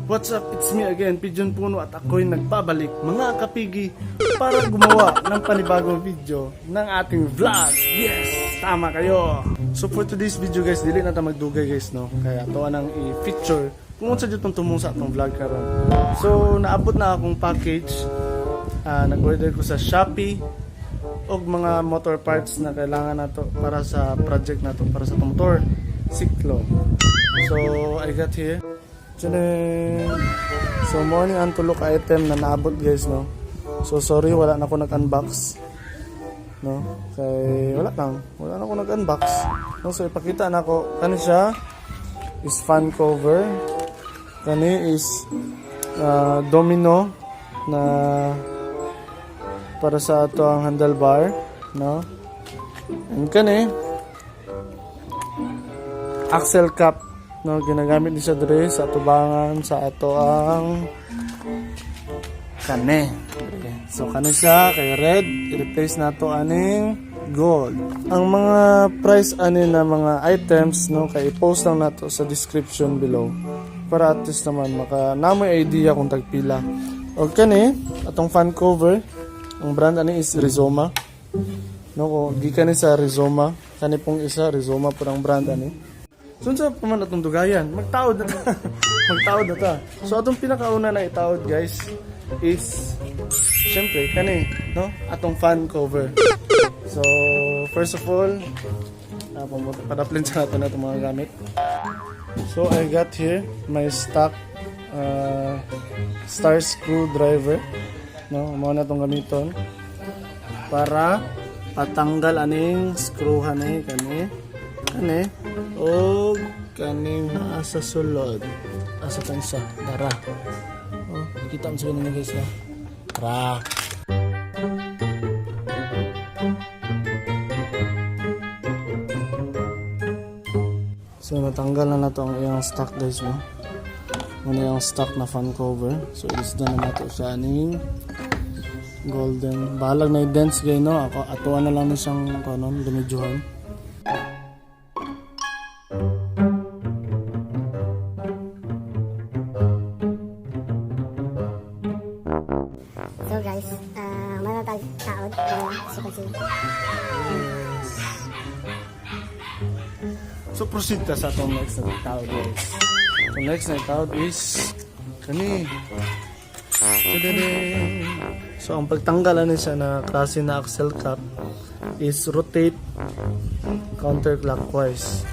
What's up? It's me again, Pigeon Puno, at ako'y nagbabalik mga kapigi para gumawa ng panibagong video ng ating vlog. Yes! Tama kayo! So for today's video guys, dili na ta magdugay guys, no? Kaya ito nang i-feature kung sa dito tumong sa atong vlog karon. So naabot na akong package. Nag-order ko sa Shopee og mga motor parts na kailangan nato para sa project nato, para sa motor Cyclo. So I got here. So morning ang tulok item na naabot guys, no. So sorry wala na ako nag-unbox, no. Kay wala na ako nag-unbox, no. So ipakita na ako kani siya is fan cover, kani is domino na para sa ato ang handlebar, no. And kani axle cap, no, ginagamit ni siya dire sa tubangan sa ato ang kane. Okay. So kani siya kay red, i-replace nato aning gold. Ang mga price ani na mga items, no, kay i-post lang nato sa description below para at least naman maka namoy idea kung tagpila. O kani atong fan cover, ang brand ani is Rizoma, no, kung gikan ni sa Rizoma, kani pong isa Rizoma po ang brand ani. So sa paman atong dugayan, magtaod na ta. Magtaod na ta. So atong pinakauna na itaod guys is syempre kani, no, atong fan cover. So first of all, padaplin sa natin itong mga gamit. So I got here my stock star screwdriver, no, mo na itong gamiton para patanggal aning screwhan ni kani o kaning naa sa sulod, asa tan siya dara. Oh, nakita mo sa ganun guys, ha? Tara. So natanggal na nato ang iyang stock guys, no. Muna yung stock na fan cover. So ilis na nato sa aning golden. Balag na i-dents gay, no. Ako atuan na lang na siyang kanon dumidyohan. So guys, manatag taod so kasi. So proceed ka sa atong next na taod guys. So next na taod is kani. So ang pagtanggalan niya na klase na axle cap is rotate counterclockwise.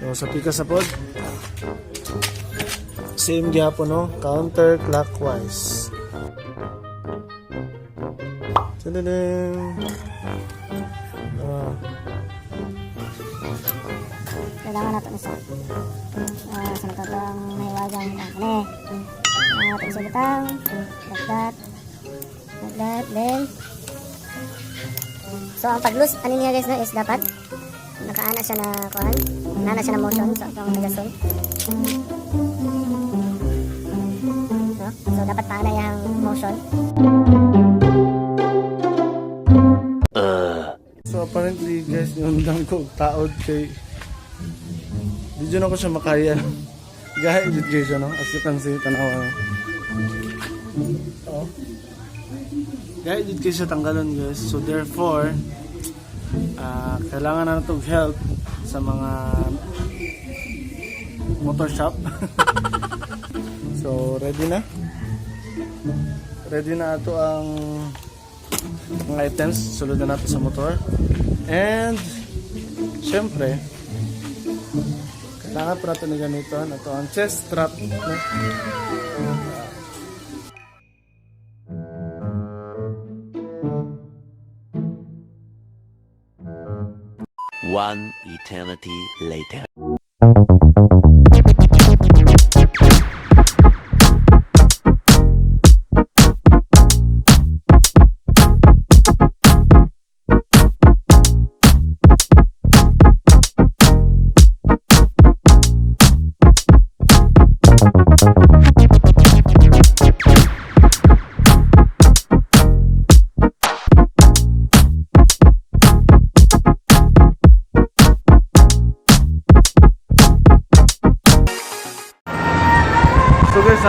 So sa pika sa pod same gyapon, no, counterclockwise. Kailangan natin isa. Sa natatang nahiwagang kane. Natin sa butang. Like then. So ang pag-loose, ano niya guys, no, is dapat nakaana siya na kuhan. Nana siya na motion. So itong nagasun. No? So dapat paana yung motion. So apparently guys, yung ko taod kay di dyan ako siya makaya. Gaya dyan guys, no? As you can see, tanawa. Oh. Gaya dyan kayo siya tanggalon guys. So therefore kailangan na itong help sa mga motor shop. So ready na ito ang mga items. Sulod na natin sa motor. And syempre kailangan pa natin na gamiton. Ito ang chest strap, no? One eternity later.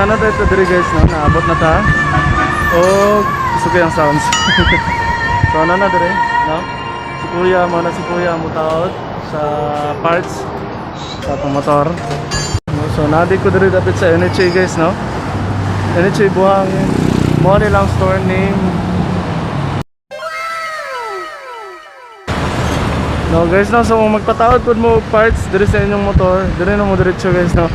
na dito diri guys, no? Naabot na ta. O, gusto ko yung sounds. So, na diri, no? Si Kuya, muna si Kuya mutaod sa parts sa atong motor. So, nadi ko diri dapat sa NHA guys, no? NHA buhang mo nilang store name. No guys, no, so kung magpatawad po mo parts diri sa inyong motor, diri na mo diretso guys, no.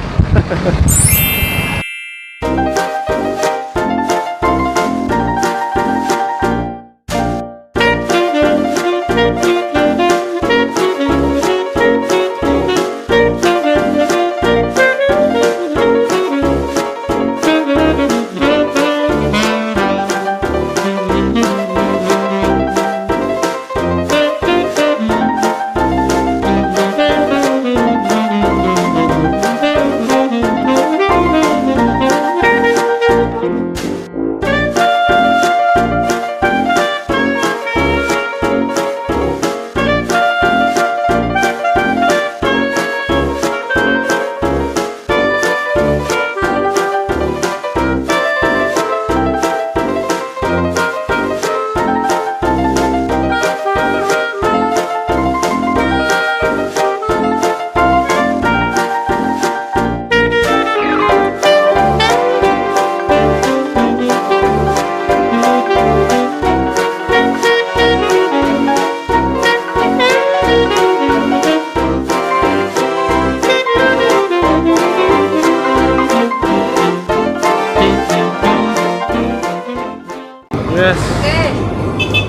Yes.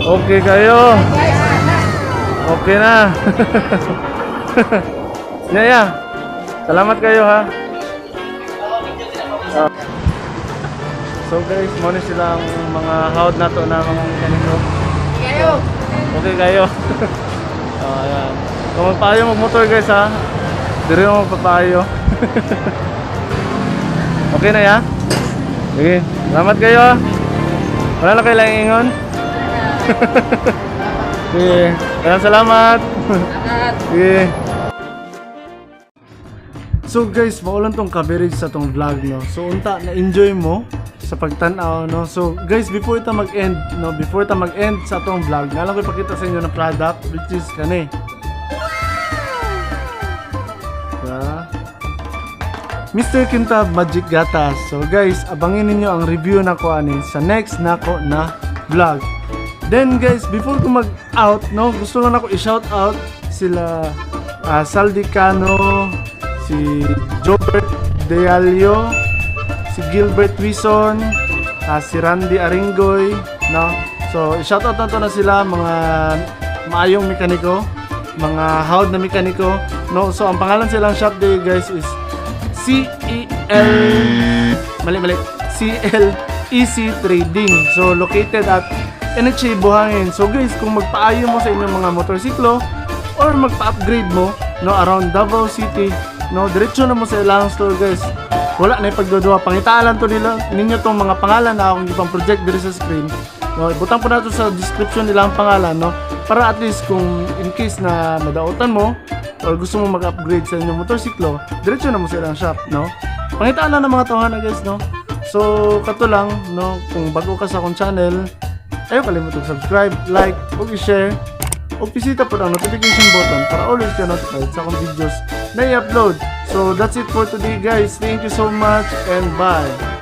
Okay kayo. Okay na. Yaya. Salamat kayo ha. So guys, muna silang mga hawd na to na mga mekaniko. Okay kayo. Ayan. Kung magpayo mag-motor guys ha. Dire mo magpapayo. Okay na ya? Sige. Salamat kayo ha. Wala na kayo lang ingon? Sige. Salamat. Sige. So guys, maulan tong coverage sa tong vlog, no. So unta na enjoy mo sa pagtan-aw, no. So guys, before ita mag-end, no, before ita mag-end sa tong vlog, na lang ko ipakita sa inyo na product which is kani. Mr. Kintab Magic Gatas. So guys, abangin ninyo ang review nako ani sa next nako na vlog. Then guys, before ko mag-out, no, gusto lang ako i-shout out sila Saldicano, si Jobert Dealio, si Gilbert Wison, si Randy Aringoy, no. So i-shout out na to na sila, mga maayong mekaniko, mga hawd na mekaniko, no. So ang pangalan silang shop day guys is CLEC Trading. So located at NHA Buhangin. So guys, kung magpaayo mo sa inyong mga motorsiklo or magpa-upgrade mo, no, around Davao City, no, diretso na mo sa ilang store guys. Wala na ipagdudua. Pangitaalan to nila ninyo tong mga pangalan na akong ipang project diri sa screen. No, ibutang po nato sa description nila ang pangalan, no, para at least kung in case na madautan mo or gusto mo mag-upgrade sa inyong motorsiklo, diretso na mo sa ilang shop, no. Pangitaan lang ng mga tawhan na guys, no. So kato lang, no, kung bago ka sa akong channel, ayaw kalimutan subscribe, like, ug i-share, ug bisita po ang notification button para always ka notified sa akong videos na i-upload. So that's it for today guys. Thank you so much and bye.